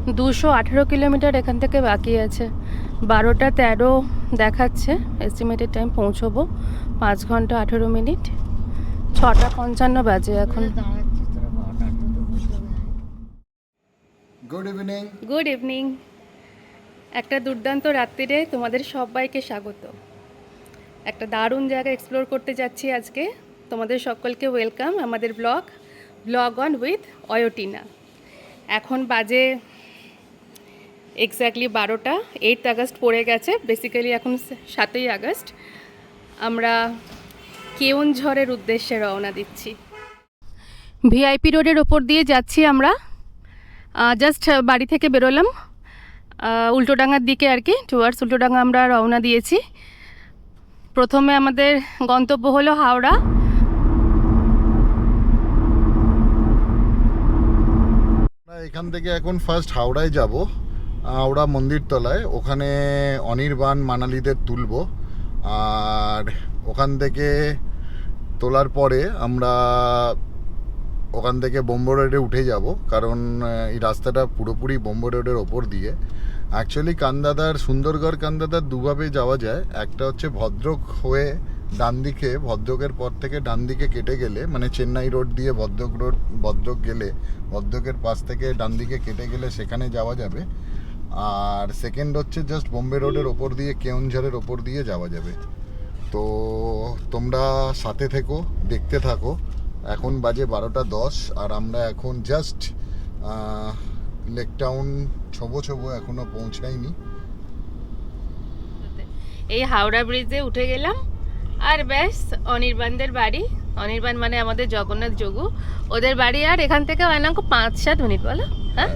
218 kilometre এখান থেকে বাকি আছে। 12টা 13 দেখাচ্ছে এস্টিমেটেড টাইম। পৌঁছবো 5 ঘন্টা 18 মিনিট। 6টা 55 বাজে এখন। Good evening. Good evening. একটা দুর্দান্ত রাত্রিরে তোমাদের সবাইকে স্বাগত। একটা দারুণ জায়গা এক্সপ্লোর করতে যাচ্ছি আজকে। তোমাদের সকলকে ওয়েলকাম আমাদের ব্লগ অন উইথ অয়োটিনা। এখন বাজে এক্স্যাক্টলি 12টা। 8 আগস্ট পড়ে গেছে, বেসিক্যালি এখন 7ই আগস্ট। আমরা কেওনঝড়ের উদ্দেশ্যে রওনা দিচ্ছি। ভিআইপি রোডের ওপর দিয়ে যাচ্ছি আমরা। জাস্ট বাড়ি থেকে বেরোলাম উল্টোডাঙ্গার দিকে আর কি, টুয়ার্ডস উল্টোডাঙ্গা আমরা রওনা দিয়েছি। প্রথমে আমাদের গন্তব্য হলো হাওড়া। এখান থেকে এখন ফার্স্ট হাওড়ায় যাব, হাওড়া মন্দির তলায়। ওখানে অনির্বাণ মানালিদের তুলব, আর ওখান থেকে তোলার পরে আমরা ওখান থেকে বোম্বে রোডে উঠে যাব, কারণ এই রাস্তাটা পুরোপুরি বোম্বে রোডের ওপর দিয়ে। অ্যাকচুয়ালি কান্দাদার, সুন্দরগড় কান্দাদার দুভাবে যাওয়া যায়। একটা হচ্ছে ভদ্রক হয়ে ডান দিকে, ভদ্রকের পর থেকে ডান দিকে কেটে গেলে, মানে চেন্নাই রোড দিয়ে ভদ্রক গেলে, ভদ্রকের পাশ থেকে ডান দিকে কেটে গেলে সেখানে যাওয়া যাবে। আর সেকেন্ড হচ্ছে জাস্ট বোম্বে রোডের ওপর দিয়ে, কেওনঝড়ের ওপর দিয়ে যাওয়া যাবে। তো তোমরা সাথে থেকো, দেখতে থাকো। এখন বাজে 12টা 10, আর আমরা এখন জাস্ট লেক টাউন ছোবো এখনো পৌঁছাইনি। এই হাওড়া ব্রিজে উঠে গেলাম, আর ব্যাস অনির্বাণদের বাড়ি। অনির্বাণ মানে আমাদের জগন্নাথ যোগু, ওদের বাড়ি। আর এখান থেকে হয় না 5-7 মিনিট, বলো? হ্যাঁ,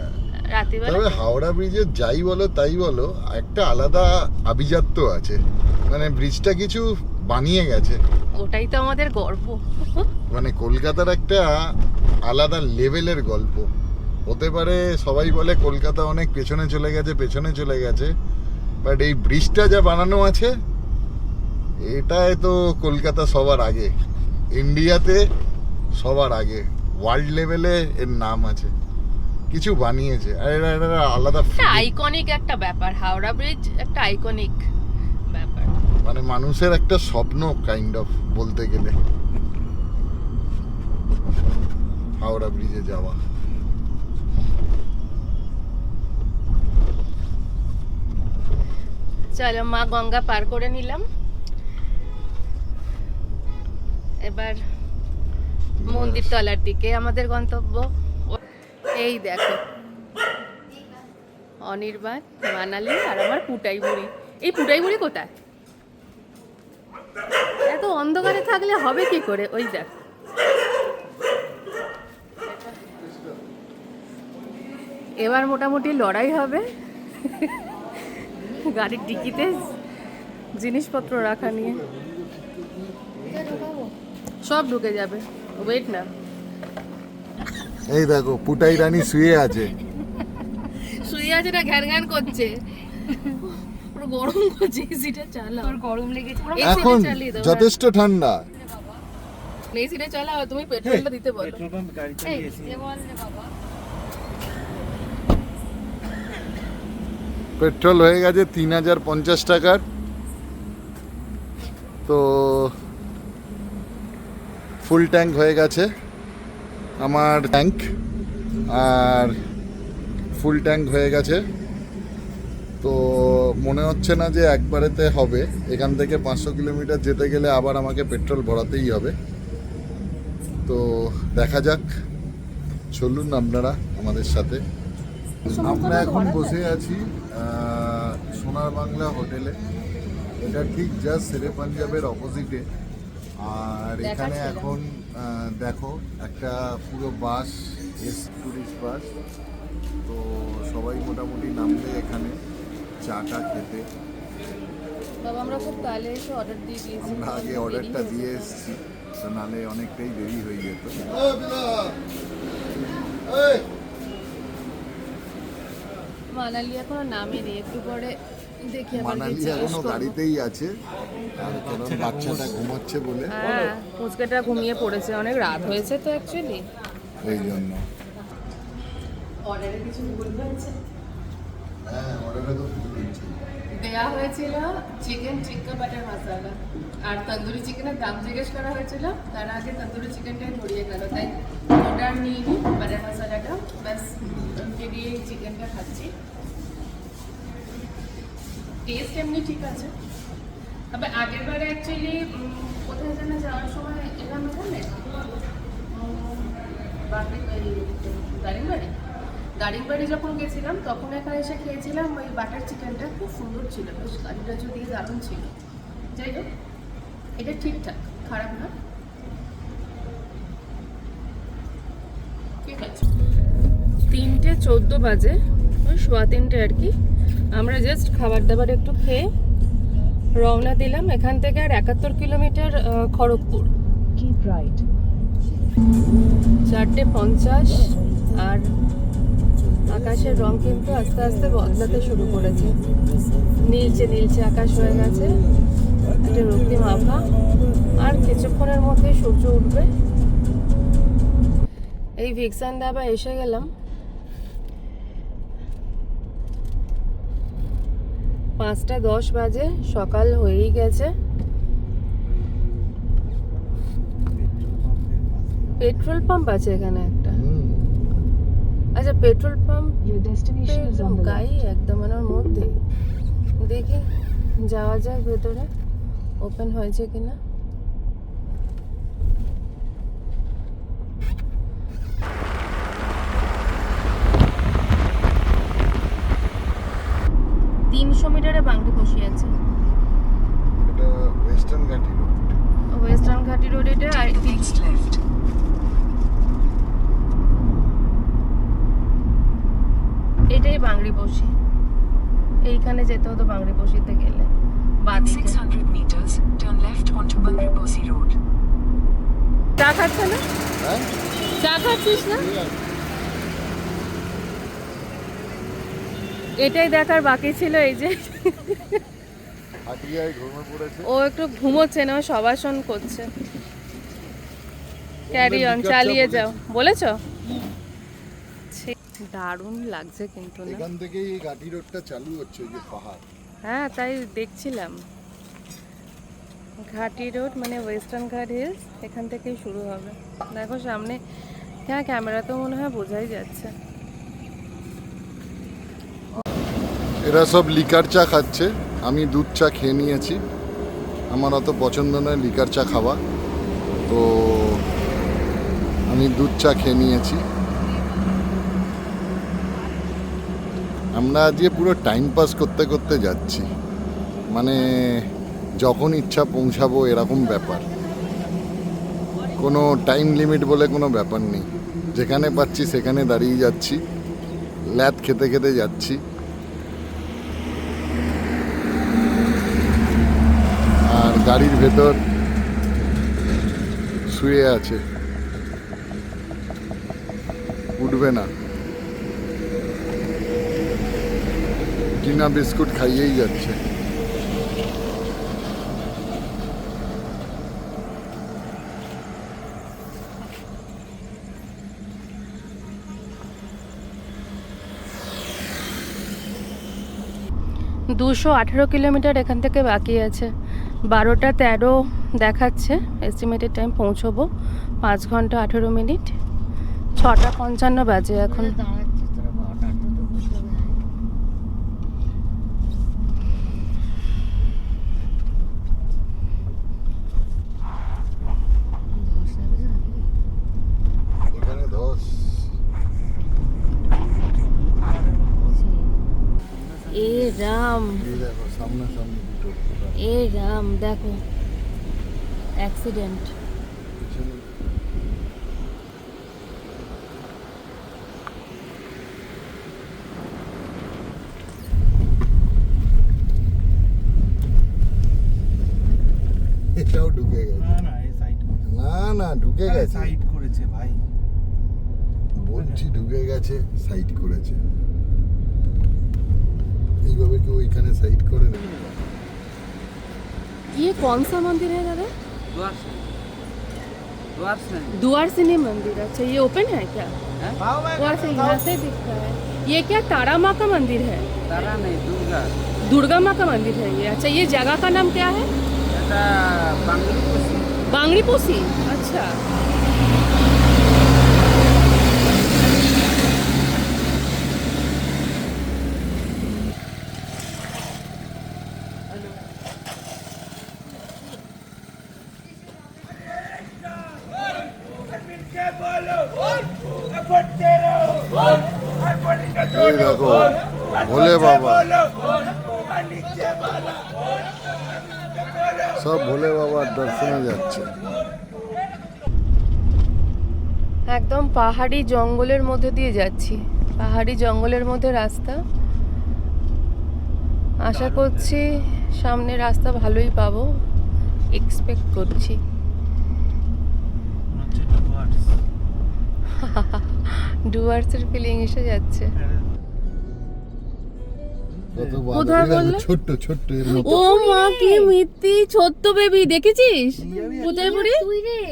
রাত্রিবেলা। তবে হাওড়া ব্রিজে যাই বলো তাই বলো, একটা আলাদা আভিজাত্য আছে, মানে ব্রিজটা কিছু বানিয়ে গেছে। ওটাই তো আমাদের গর্ব। মানে কলকাতার একটা আলাদা লেভেলের গল্প হতে পারে। সবাই বলে কলকাতা অনেক পেছনে চলে গেছে, বাট এই ব্রিজটা যা বানানো আছে, এটাই তো কলকাতা সবার আগে, ইন্ডিয়াতে সবার আগে, ওয়ার্ল্ড লেভেলে এর নাম আছে, কিছু বানিয়েছে। আর এটা আলাদা আইকনিক একটা ব্যাপার। হাওড়া ব্রিজ একটা আইকনিক ব্যাপার, মানে মানুষের একটা স্বপ্ন কাইন্ড অফ বলতে গেলে, হাওড়া ব্রিজে যাওয়া। চলো, মা গঙ্গা পার করে নিলাম। এবার মন্দির তলার দিকে আমাদের গন্তব্য। এই দেখো অনির্বাণ, মানালি আর আমার পুটাই বুড়ি। এই পুটাই বুড়ি কোথায়? এত অন্ধকারে থাকলে হবে কি করে? ওই দেখ, এবার মোটামুটি লড়াই হবে গাড়ির ডিকিতে জিনিসপত্র রাখা নিয়ে। সব ঢুকে যাবে, ওয়েট না। এই দেখো পুটাই রানী শুয়ে আছে না, ঘ্যান ঘ্যান করছে, পুরো গরম করছে। এসিটা চালাও, তোর গরম লেগেছে? এখন যথেষ্ট ঠান্ডা। এসিটা চালাও, তুমি পেট্রোলটা দিতে বলো। পেট্রোল হয়ে গেছে 3050 টাকার। তো ফুল ট্যাঙ্ক হয়ে গেছে আমার ট্যাঙ্ক, আর ফুল ট্যাঙ্ক হয়ে গেছে। তো মনে হচ্ছে না যে একবারেতে হবে। এখান থেকে 500 কিলোমিটার যেতে গেলে আবার আমাকে পেট্রোল ভরাতেই হবে। তো দেখা যাক, চলুন আপনারা আমাদের সাথে। আমরা এখন বসে আছি সোনার বাংলা হোটেলে। এটা ঠিক জাস্ট শেরে পাঞ্জাবের অপোজিটে। আর এখানে এখন দেখো একটা পুরো বাস, টুরিস্ট বাস। তো সবাই মোটামুটি নামবে এখানে চাটা খেতে। বাবা, আমরা খুব কালে এসে অর্ডার দিয়ে দিয়েছি। আমরা আগে অর্ডারটা দিয়ে এসেছি, তো নাহলে অনেকটাই দেরি হয়ে যেত। মানালি এখনো নামেনি, একটু পরে দেখি। মানালি এখনো গাড়িতেই আছে, আর কারণ বাচ্চাটা ঘুমাচ্ছে বলে। হ্যাঁ, পুচকেটা ঘুমিয়ে পড়েছে, অনেক রাত হয়েছে তো অ্যাকচুয়ালি, এই জন্য। অর্ডারে কিছু ভুল হয়েছে? হ্যাঁ, অর্ডারে তো ভুল হচ্ছে। দেওয়া হয়েছিল চিকেন টিক্কা বাটার মশলা, আর তন্দুরি চিকেনের দাম জিজ্ঞেস করা হয়েছিল, তার আগে তন্দুরি চিকেনটাই ধরিয়ে গেল, তাই ওটা নিয়ে নিই বাটার মশলাটা, ব্যাস ওকে দিয়ে চিকেনটা খাচ্ছি। টেস্ট এমনি ঠিক আছে, তবে আগের বারে অ্যাকচুয়ালি কোথায় যেন যাওয়ার সময় এলাম এখানে দারিংবাড়ি যখন গেছিলাম তখন এখানে এসে খেয়েছিলাম ওই বাটার চিকেনটা, খুব সুন্দর ছিল, বেশ কাজু টাজু দিয়ে দারুণ ছিল। যাই হোক, এটা ঠিকঠাক, খারাপ না, ঠিক আছে। 3:14 বাজে, ওই 3:15 আর কি। আমরা জাস্ট খাবার দাবার একটু খেয়ে রওনা দিলাম এখান থেকে। আর 71 কিলোমিটার খড়গপুর। 4:50, আর আকাশের রং কিন্তু আস্তে আস্তে বদলাতে শুরু করেছে, নীলচে নীলচে আকাশ হয়ে গেছে, একটা রক্তিম আভা, আর কিছুক্ষণের মধ্যে সূর্য উঠবে। এই ভিক্সান ধাবা এসে গেলাম। 5:10 বাজে, সকাল হয়েই গেছে। পেট্রোল পাম্প আছে এখানে একটা। আচ্ছা, পেট্রোল পাম্প গাই একদম আমার মধ্যে। দেখি যাওয়া যাক ভেতরে, ওপেন হয়েছে কিনা। মিটারে বাংলি বসে আছে। এটা ওয়েস্টার্ন ঘাটি রোড। ওয়েস্টার্ন ঘাটি রোড এটা। আর এটাই বাংলি বসি, এইখানে যেতে হতো বাংলি বসিতে গেলে। 600 meters turn left onto Bangriposi road। চা খাচ্ছে না? হ্যাঁ, চা খাচ্ছিস না? এটাই দেখার বাকি ছিল। এই যে হাটিয়ায় ঘুমে পড়েছে, ও একটু ঘুমোচ্ছে না, ও সবাসন করছে। ক্যারি অন, চালিয়ে যাও বলেছো। দারুণ লাগছে কিন্তু না? এখান থেকেই এই ঘাটি রোডটা চালু হচ্ছে, ওই যে পাহাড়। হ্যাঁ, তাই দেখছিলাম। ঘাটি রোড মানে ওয়েস্টার্ন ঘাট হিলস, এখান থেকেই শুরু হবে। দেখো সামনে, হ্যাঁ ক্যামেরা তো মনে হয় বোঝাই যাচ্ছে। এরা সব লিকার চা খাচ্ছে, আমি দুধ চা খেয়ে নিয়েছি। আমার অত পছন্দ নয় লিকার চা খাওয়া, তো আমি দুধ চা খেয়ে নিয়েছি। আমরা আজকে পুরো টাইম পাস করতে করতে যাচ্ছি, মানে যখন ইচ্ছা পৌঁছাবো এরকম ব্যাপার, কোনো টাইম লিমিট বলে কোনো ব্যাপার নেই। যেখানে পাচ্ছি সেখানে দাঁড়িয়ে যাচ্ছি, ল্যাদ খেতে খেতে যাচ্ছি। আর গাড়ির ভেতর শুয়ে আছে, উঠবে না, টিনা বিস্কুট খাইয়েই যাচ্ছে। দুশো 18 কিলোমিটার এখান থেকে বাকি আছে। 12:13 দেখাচ্ছে এস্টিমেটেড টাইম। পৌঁছবো 5 ঘন্টা 18 মিনিট। 6:55 বাজে এখন। এখানে ধস। এ রাম, এই দেখো সামনাসামনি দুটো এ রাম, দেখো অ্যাক্সিডেন্ট। পিছনে। এটাও ঢুকে গেছে। না ঢুকে গেছে, সাইড করেছে ভাই, বলছি ঢুকে গেছে, সাইড করেছে। এইভাবে কি ওইখানে साइड করে না? ये कौन सा मंदिर है दादा? द्वार से द्वार सिनी मंदिर। अच्छा, ये ओपन है क्या? वहाँ से यहाँ से दिख रहा है। ये क्या तारा माँ का मंदिर है? तारा नहीं, दुर्गा। दुर्गा माँ का मंदिर है ये। अच्छा, ये जगह का नाम क्या है? এটা বাংলাদেশি। बांगड़ी पोसी। अच्छा, এই দেখো ভোলে বাবা, সব ভোলে বাবার দর্শনে যাচ্ছে। একদম পাহাড়ি জঙ্গলের মধ্যে দিয়ে যাচ্ছি। পাহাড়ি জঙ্গলের মধ্যে রাস্তা। আশা করছি সামনে রাস্তা ভালোই পাবো, এক্সপেক্ট করছি। ডুয়ার্সের ফিলিং এসে যাচ্ছে। কত কোথায় বাদর, বললে? ছোট্ট ছোট্ট এর মতো। ও মা, কি মিত্তি, ছোট্ট বেবি দেখেছিস? কোথায় পড়ি? তুই রে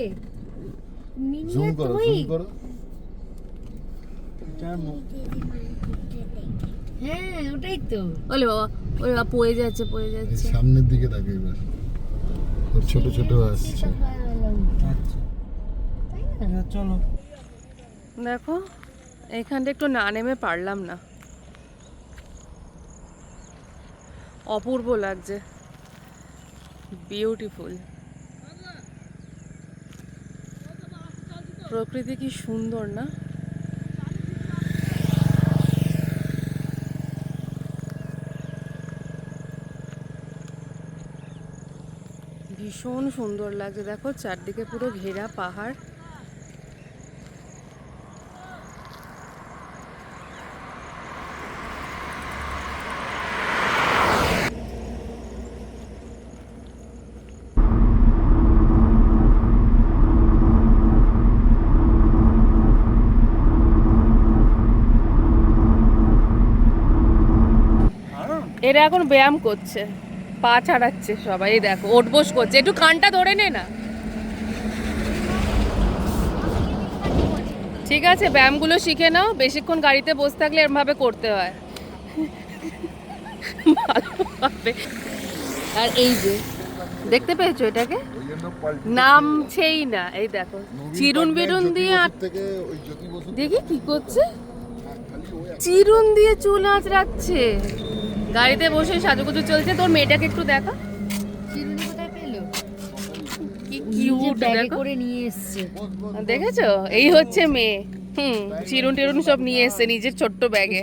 জুম করো, জুম করো। হ্যাঁ ওটাই তো। ওলে বাবা, ওলে বাবা, পড়ে যাচ্ছে, পড়ে এই যাচ্ছে। সামনের দিকে তাকে এবার ওর ছোট ছোট আসছে। চলো। দেখো এইখানটা একটু না নেমে পারলাম না। অপূর্ব লাগছে, বিউটিফুল। প্রকৃতি কি সুন্দর না? ভীষণ সুন্দর লাগছে। দেখো চারদিকে পুরো ঘেরা পাহাড়। এরা এখন ব্যায়াম করছে, পা ছাড়াচ্ছে সবাই। এই দেখো ওঠবোস করছে। একটু কানটা ধরে নে না। ঠিক আছে, ব্যায়ামগুলো শিখে নাও। বেশিক্ষণ গাড়িতে বসে থাকলে এরমভাবে করতে হয়। ভালোভাবে। আর এই যে দেখতে পেয়েছো এটাকে, ওই জন্য পাল্টে নামছেই না। এই দেখো চিরুন বিরুন দিয়ে থেকে ওই জ্যোতি বসু দেখি কি করছে, চিরুন দিয়ে চুল আঁচড়াচ্ছে। গাড়িতে বসে সাজুগুজু চলছে। তোর মেয়েটাকে একটু দেখা, চিরুনি কোথায় পেলো? কি নিজে কিউট ব্যাগে দেখো। করে নিয়ে এসছে। দেখেছো, এই হচ্ছে মেয়ে। চিরুন টিরুন সব নিয়ে এসছে নিজের ছোট্ট ব্যাগে।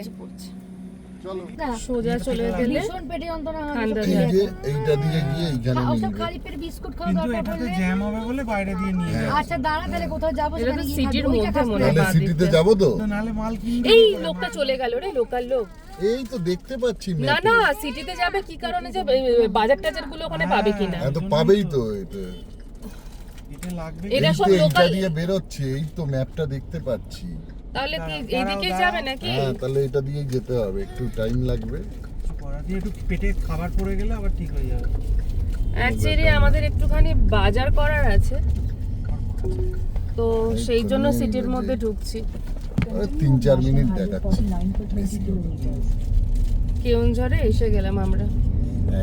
চলো। সোজা চলে গেলে ভীষণ পেটে যন্ত্রণা হবে। ঠান্ডা এই যায়। যে এইটা দিয়ে গিয়ে এইখানে ওসব নিয়ে খালি পেট বিস্কুট খাওয়া কিন্তু দরকার এটাতে পড়লে। জ্যাম হবে বলে বাইরে দিয়ে নিয়ে যায়। আচ্ছা দাঁড়া, তাহলে কোথাও যাবো এটা তো সেখানে গিয়ে সিটির খাবো। ওইটা মধ্যে খাস মনে না। হয়। তাহলে সিটিতে যাবো তো। তো নাহলে মাল কিনতে এই হবে না। লোকটা চলে গেল রে, লোকাল লোক। এই তো দেখতে পাচ্ছি না মেয়েকে। না, সিটিতে যাবে কি কারণে যাবে? বাজার টাজার গুলো ওখানে পাবে কিনা। হ্যাঁ তো পাবেই তো এটা। এটা লাগবে। এরা এই সব তো এইটা লোকাল। দিয়ে বেরোচ্ছে, এই তো ম্যাপটা দেখতে পাচ্ছি। তাহলে কি দাঁড়াও, এইদিকে দাঁড়াও। যাবে নাকি? হ্যাঁ তাহলে এটা দিয়েই যেতে হবে, একটু টাইম লাগবে। কড়া দিয়ে একটু পেটে খাবার পড়ে গেলে আবার ঠিক হয়ে যাবে। অ্যাকচুয়ালি আমাদের একটুখানি বাজার করার আছে, তো সেই জন্য সিটির মধ্যে ঢুকছি। 3-4 মিনিট দেখাচ্ছি। কেওনঝড়ে এসে গেলাম আমরা।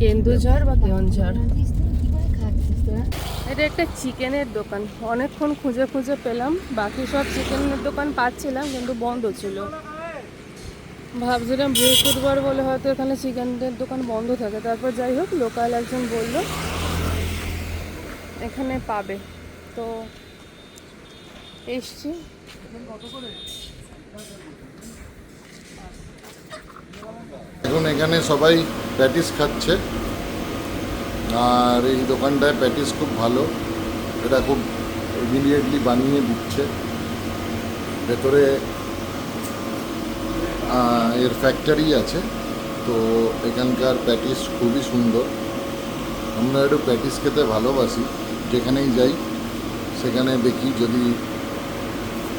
কেন্দুঝড় বা কেওনঝড়। খাচ্ছিস তুই? কি করে খাচ্ছিস তোরা? এটা একটা চিকেনের দোকান। অনেকক্ষণ খুঁজে খুঁজে পেলাম। বাকি সব চিকেনের দোকান পাচ্ছিলাম কিন্তু বন্ধ ছিল। ভাবছিলাম বৃহস্পতিবার বলে হয়তো এখানে চিকেনের দোকান বন্ধ থাকে। তারপর যাই হোক, লোকাল একজন বলল এখানে পাবে, তো এসছি। এখন এখানে সবাই প্যাটিস খাচ্ছে, আর এই দোকানটায় প্যাটিস খুব ভালো। এটা খুব ইমিডিয়েটলি বানিয়ে দিচ্ছে। ভেতরে এর ফ্যাক্টরি আছে, তো এখানকার প্যাটিস খুবই সুন্দর। আমরা একটু প্যাটিস খেতে ভালোবাসি, যেখানেই যাই সেখানে দেখি যদি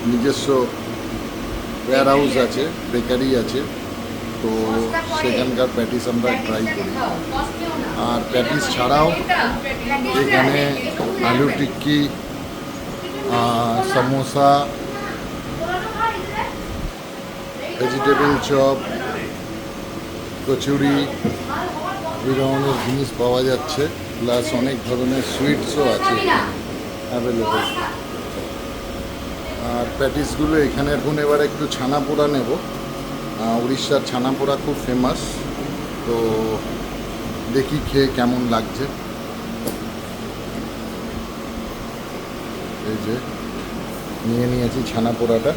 নিজস্ব ওয়্যার হাউস আছে, বেকারি আছে, তো সেখানকার প্যাটিস আমরা ট্রাই করি। আর প্যাটিস ছাড়াও এখানে আলু টিক্কি, সমোসা, ভেজিটেবল চপ, কচুরি, এই ধরনের জিনিস পাওয়া যাচ্ছে, প্লাস অনেক ধরনের সুইটসও আছে অ্যাভেলেবেল। আর প্যাটিসগুলো এখানে এখন এবার একটু ছানা পোড়া নেব। উড়িষ্যার ছানা পোড়া খুব ফেমাস, তো দেখি খেয়ে কেমন লাগছে। এই যে নিয়ে নিয়েছি ছানা পোড়াটা।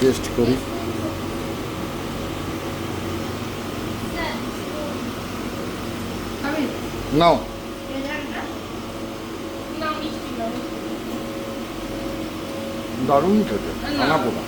টেস্ট করি। নাও, দারুণ খেতে ছানা পোড়া।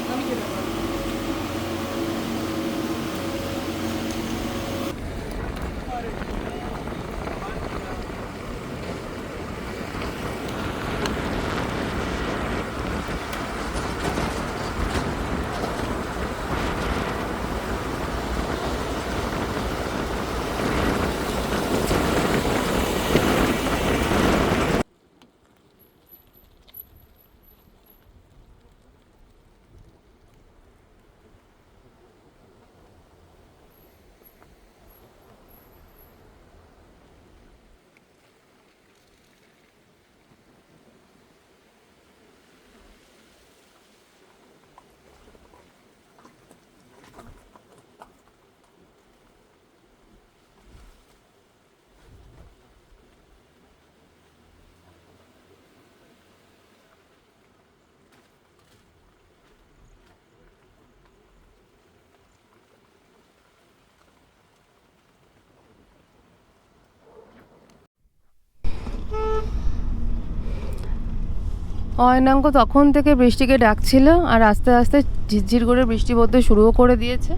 অয়নাঙ্ক তখন থেকে বৃষ্টিকে ডাকছিল, আর আস্তে আস্তে ঝিরঝির করে বৃষ্টি পড়তে শুরুও করে দিয়েছে।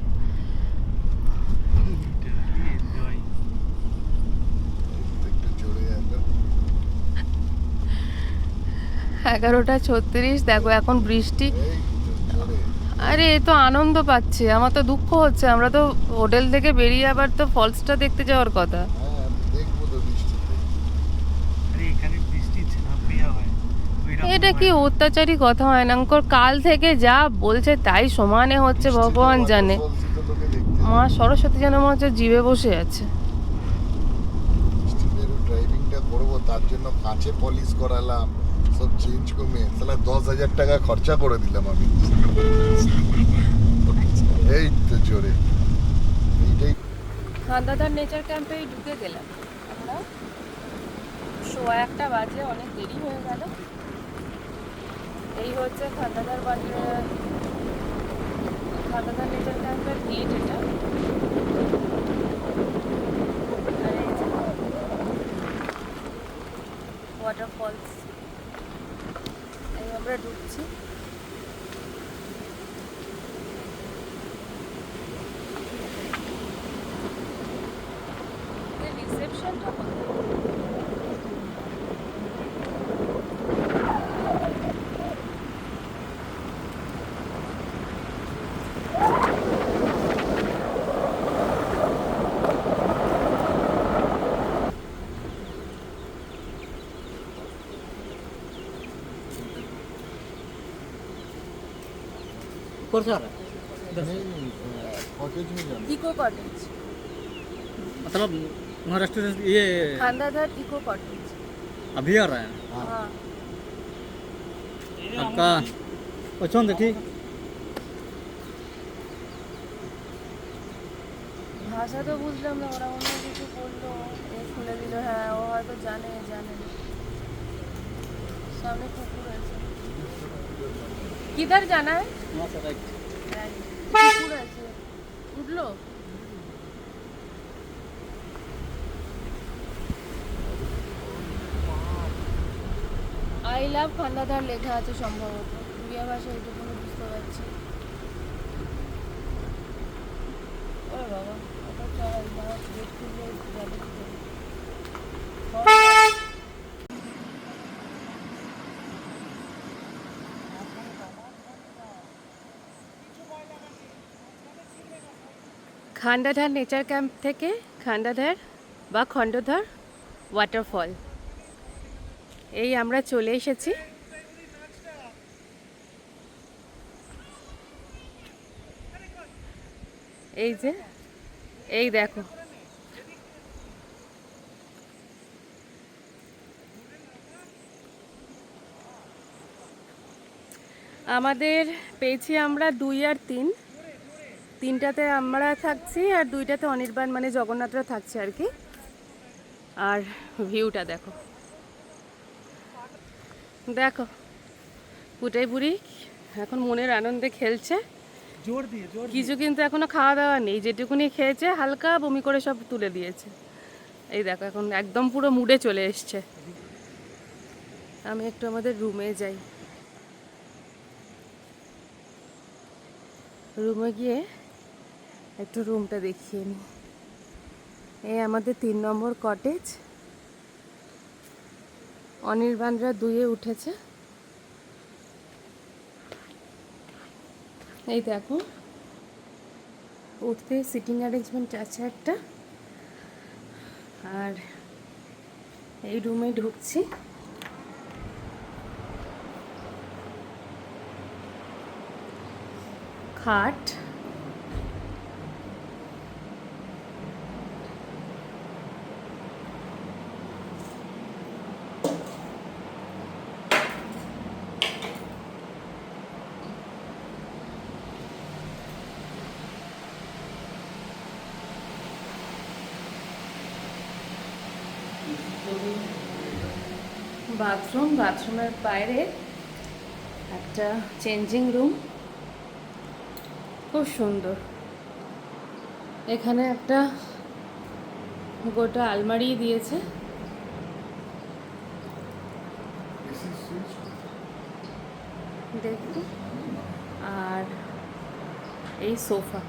একটু জোরে এলো। 11:36, দেখো এখন বৃষ্টি। এই তো জোরে। আরে এ তো আনন্দ পাচ্ছে, আমার তো দুঃখ হচ্ছে। আমরা তো হোটেল থেকে বেরিয়ে আবার তো ফলসটা দেখতে যাওয়ার কথা। হ্যাঁ, আমি দেখবো তো বৃষ্টিতে। আরে এখানে বৃষ্টি ঝাঁপিয়ে হয় ওইরকম এটা কি হয় না। অত্যাচারী কথা হয় না? কাল থেকে যা বলছে তাই সমানে হচ্ছে, বৃষ্টিতে ভগবান জানে। waterfalls-ই তো লোকে দেখতে মা যায়। সরস্বতী যেন মনে হচ্ছে জিভে বসে আছে। বৃষ্টিতে ড্রাইভিংটা করবো, তার জন্য কাঁচে পলিশ করালাম, সব চেঞ্জ করে তাহলে 10,000 টাকা খরচা করে দিলাম আমি। এই তো জোরে। এইটাই খান্দাদার নেচার ক্যাম্পেই ঢুকে গেলাম আমরা। 1:15 বাজে, অনেক দেরি হয়ে গেল। এই হচ্ছে খান্দাদার খান্দাদার নেচার ক্যাম্পের গেট এটা। আর এই যে ওয়াটারফলস, এই আমরা ঢুকছি। রিসেপশনটা ऊपर से आ रहा है कॉटेज में जाना। इको कॉटेज, मतलब वहाँ रेस्टोरेंट ये खांदाधर इको कॉटेज। अभी आ रहा है हाँ, आपका पसंद है? ठीक ভাষা তো বুঝলাম না, ওরা অন্য কিছু বললো, এ খুলে দিল। হ্যাঁ, ও হয়তো জানে না। সামনে কুকুর আছে। কিধার জানা है? वहाँ से राइट। কুকুর আছে, উঠলো। আই লাভ খান্দাধার লেখা আছে সম্ভবত, উড়িয়া ভাষায় এইটুকু বুঝতে পারছি। ওরে বাবা, ওটা চাই না, গেট খুললে যাবে কি করে? খান্ডাধার নেচার ক্যাম্প থেকে খান্ডাধার বা খণ্ডধর ওয়াটারফল, এই আমরা চলে এসেছি। এই যে, এই দেখো, আমাদের পেয়েছি আমরা 2 আর 3, 3টাতে আমরা থাকছি আর 2টাতে অনির্বাণ মানে জগন্নাথরা থাকছে আর কি। আর ভিউটা দেখো, দেখো পুটাই বুড়ি এখন মনের আনন্দে খেলছে। জোর দিয়ে কিছু কিন্তু এখনো খাওয়া দাওয়া নেই, যেটুকুনি খেয়েছে হালকা বমি করে সব তুলে দিয়েছে। এই দেখো এখন একদম পুরো মুডে চলে এসছে। আমি একটু আমাদের রুমে যাই, রুমে গিয়ে একটু রুমটা দেখিয়ে নিই। এই আমাদের 3 নম্বর কটেজ, অনির্বাণরা 2-এ উঠেছে। এই দেখো উঠতে সিটিং অ্যারেঞ্জমেন্ট আছে একটা। আর এই রুমে ঢুকছি, খাট, বাথরুম, বাথরুমের বাইরে একটা চেঞ্জিং রুম, খুব সুন্দর। এখানে একটা গোটা আলমারি দিয়েছে, দেখুন। আর এই সোফা,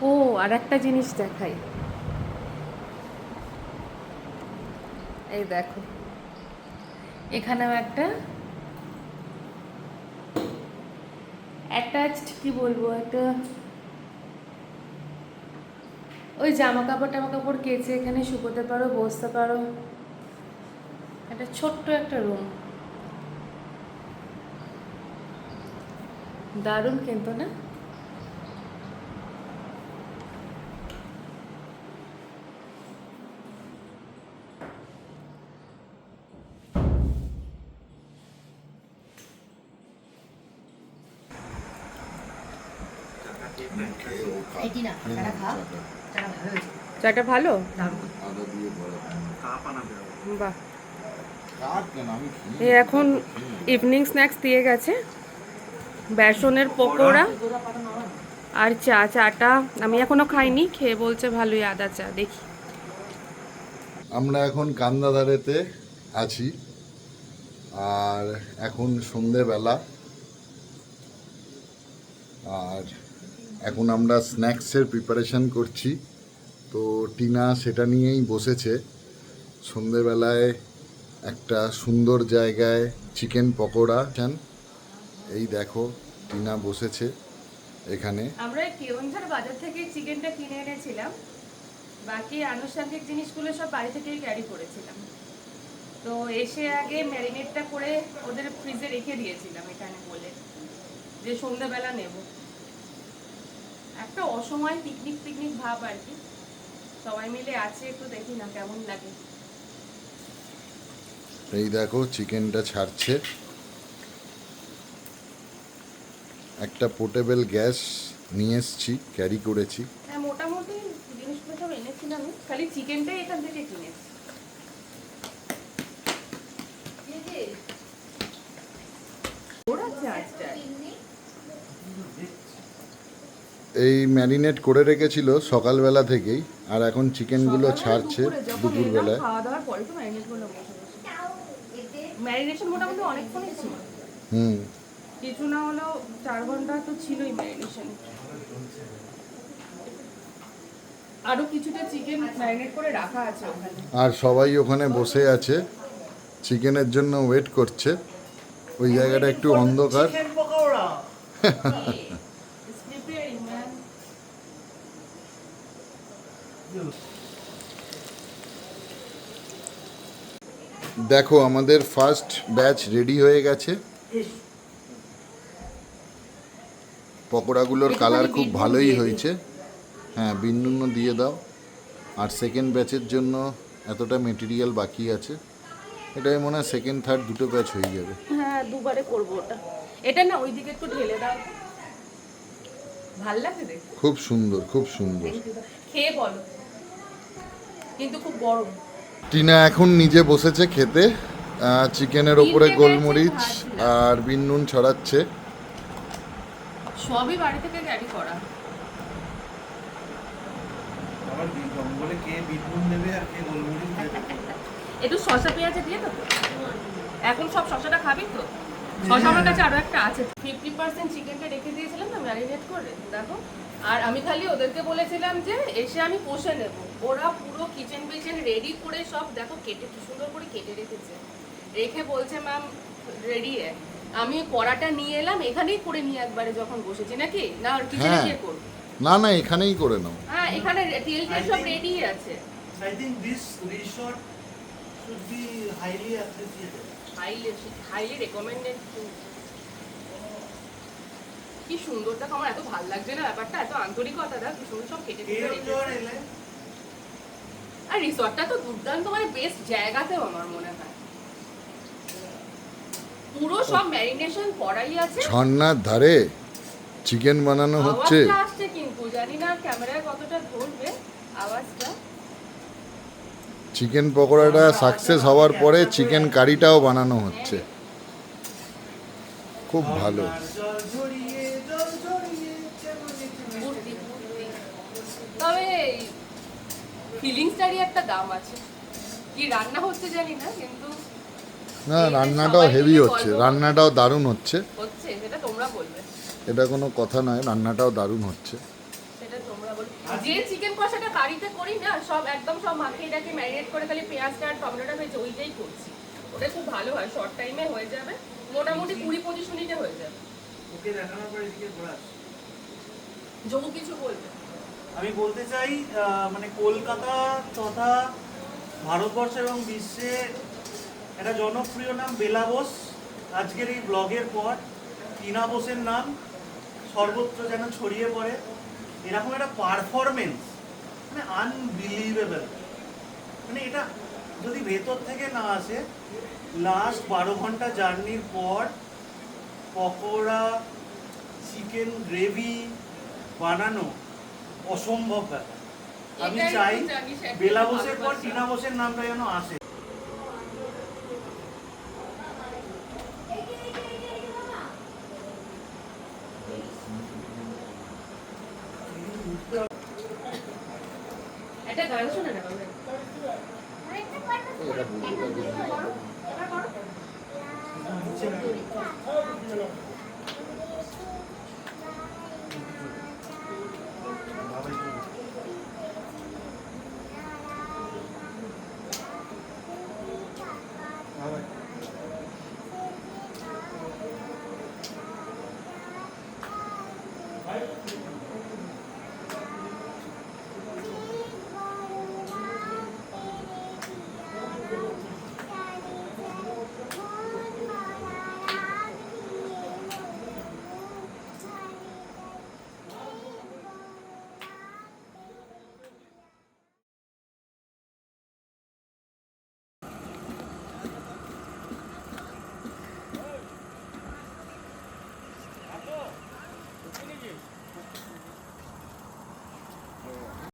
ও আর একটা জিনিস দেখাই, এই দেখো এখানেও একটা অ্যাটাচড, কি বলবো, একটা ওই জামা কাপড় কেচে এখানে শুকোতে পারো, বসতে পারো, একটা ছোট্ট একটা রুম। দারুণ কিন্তু না? এইটি না টাকা খা, টাকা ভালো হয়েছে, চাটা ভালো, দারুণ। আদা দিয়ে বড়া বাহ। কাট কেন আমি এই এখন ইভিনিং স্ন্যাক্স দিয়ে গেছে, বেসনের পকোড়া আর চাটা আমি এখনো খাইনি, খেয়ে বলছে ভালোই, আদা চা। দেখি। আমরা এখন কান্দাধারেতে আছি আর এখন সন্ধেবেলা, আর এখন আমরা স্ন্যাক্সের প্রিপারেশন করছি। তো টিনা সেটা নিয়েই বসেছে। সন্ধেবেলায় একটা সুন্দর জায়গায় চিকেন পকোড়া, এই দেখো টিনা বসেছে এখানে। আমরা কেওনঝাড় বাজার থেকে চিকেনটা কিনে এনেছিলাম, বাকি আনুষঙ্গিক জিনিসগুলো সব বাড়ি থেকেই ক্যারি করেছিলাম। তো এসে আগে ম্যারিনেটটা করে ওদের ফ্রিজে রেখে দিয়েছিলাম এখানে বলে যে সন্ধ্যাবেলা নেব। একটা অসময় পিকনিক ভাব আর কি, সবাই মিলে আছে, একটু দেখি না কেমন লাগে। এই দেখো চিকেনটা ছাড়ছে। একটা পোর্টেবল গ্যাস নিয়ে এসছি, ক্যারি করেছি। হ্যাঁ, মোটামুটি জিনিসগুলো সব এনেছিলাম, খালি চিকেনটাই এখান থেকে কিনেছি। ওরা চার্জটা এই ম্যারিনেট করে রেখেছিল সকালবেলা থেকেই, আর এখন চিকেনগুলো ছাড়ছে দুপুরবেলায়। খাওয়া দাওয়ার পরে তো ম্যারিনেট করলো, ম্যারিনেশন মোটামুটি অনেকক্ষণই ছিল, কিছু না হলেও 4 ঘন্টা তো ছিলই ম্যারিনেশন। আরো কিছুটা চিকেন ম্যারিনেট করে রাখা আছে ওখানে। আর সবাই ওখানে বসে আছে, চিকেনের জন্য ওয়েট করছে। ওই জায়গাটা একটু অন্ধকার। দেখো আমাদের ফার্স্ট ব্যাচ রেডি হয়ে গেছে। পকোড়াগুলোর কালার খুব ভালোই হয়েছে। হ্যাঁ, বিন নুনও দিয়ে দাও। আর সেকেন্ড ব্যাচের জন্য এতটা মেটেরিয়াল বাকি আছে। এটাই মনে হয় সেকেন্ড থার্ড দুটো ব্যাচ হয়ে যাবে। হ্যাঁ, দুবারে করবো ওটা। এটা না ওইদিকে একটু ঢেলে দাও। ভাল লাগছে দেখতে। খুব সুন্দর, খুব সুন্দর। খেয়ে বলো। কিন্তু খুব গরম। টিনা এখন নিজে বসেছে খেতে। চিকেনের ওপরে গোলমরিচ আর বিন নুন ছড়াচ্ছে। সবই বাড়ি থেকে ক্যারি করা। আবার জঙ্গলে কে বিটনুন নেবে আর কে গোলমরিচ দেবে? একটু শসা পেঁয়াজে দিয়ে দেবো। এখন সব শসাটা খাবি তো? শসা আমার কাছে আরো একটা আছে। 50% চিকেনটা রেখে দিয়েছিলাম না ম্যারিনেট করে, দেখো। আর আমি খালি ওদেরকে বলেছিলাম যে এসে আমি কষে নেব। ওরা পুরো কিচেন বিচেন রেডি করে সব দেখো কেটে কি সুন্দর করে কেটে রেখেছে। রেখে বলছে ম্যাম রেডি। আমি কড়াটা নিয়ে এলাম, এখানেই করে নিয়ে একবারে যখন বসেছি নাকি না কিচেনে হ্যাঁ। গিয়ে করব। না না, এখানেই করে নাও। হ্যাঁ, এখানে তেল সব রেডি আছে। I think this resort should be highly appreciated. Highly recommended. কি সুন্দর, দেখো আমার এত ভালো লাগছে না ব্যাপারটা, এত আন্তরিকতা, দেখ কি সুন্দর সব কেটে কেটে রেখেছে। আর রিসর্টটা তো দুর্দান্ত, মানে বেস্ট জায়গাতেও আমার মনে হয়। পুরো সব ম্যারিনেশন করাই আছে। ঝর্ণার ধারে চিকেন বানানো হচ্ছে। আওয়াজটা আসছে কিন্তু জানি না ক্যামেরায় কতটা ধরবে আওয়াজটা। চিকেন পকোড়াটা সাকসেস হওয়ার পরে চিকেন কারিটাও বানানো হচ্ছে। খুব ভালো। ফুর্তি, ফুর্তি। তবে ফিলিংসটারই একটা দাম আছে। কি রান্না হচ্ছে জানি না, কিন্তু না, রান্নাটাও হেভি হচ্ছে, রান্নাটাও দারুণ হচ্ছে। হচ্ছে সেটা তোমরা বলবে। এটা কোনো কথা নয়, রান্নাটাও দারুণ হচ্ছে। সেটা তোমরা বলবে। যে চিকেন কষাটা কারিতে করি না, সব একদম সব মাখিয়ে রাখি, ম্যারিনেট করে খালি পেঁয়াজটা আর টমেটোটা ভেজে ওইটাই করছি। ওটা খুব ভালো হয়, শর্ট টাইমে হয়ে যাবে, মোটামুটি 20-25 মিনিটে হয়ে যাবে। ওকে দেখানোর পরে এদিকে ঘোরা। যবু কিছু বলবে। আমি বলতে চাই মানে কলকাতা তথা ভারতবর্ষ এবং বিশ্বে একটা জনপ্রিয় নাম বেলা বোস। আজকের এই ব্লগের পর টিনা বোসের নাম সর্বত্র যেন ছড়িয়ে পড়ে। এরকম একটা পারফরমেন্স মানে আনবিলিভেবল। মানে এটা যদি ভেতর থেকে না আসে, লাস্ট 12 ঘন্টা জার্নির পর পকোড়া, চিকেন গ্রেভি বানানো অসম্ভব ব্যাপার। আমি এটাই চাই তো জানিস, একটা বেলা বোসের পর ভালোবাসা। টিনা বোসের নামটা যেন আসে। একটা গান শোনা না বাবা।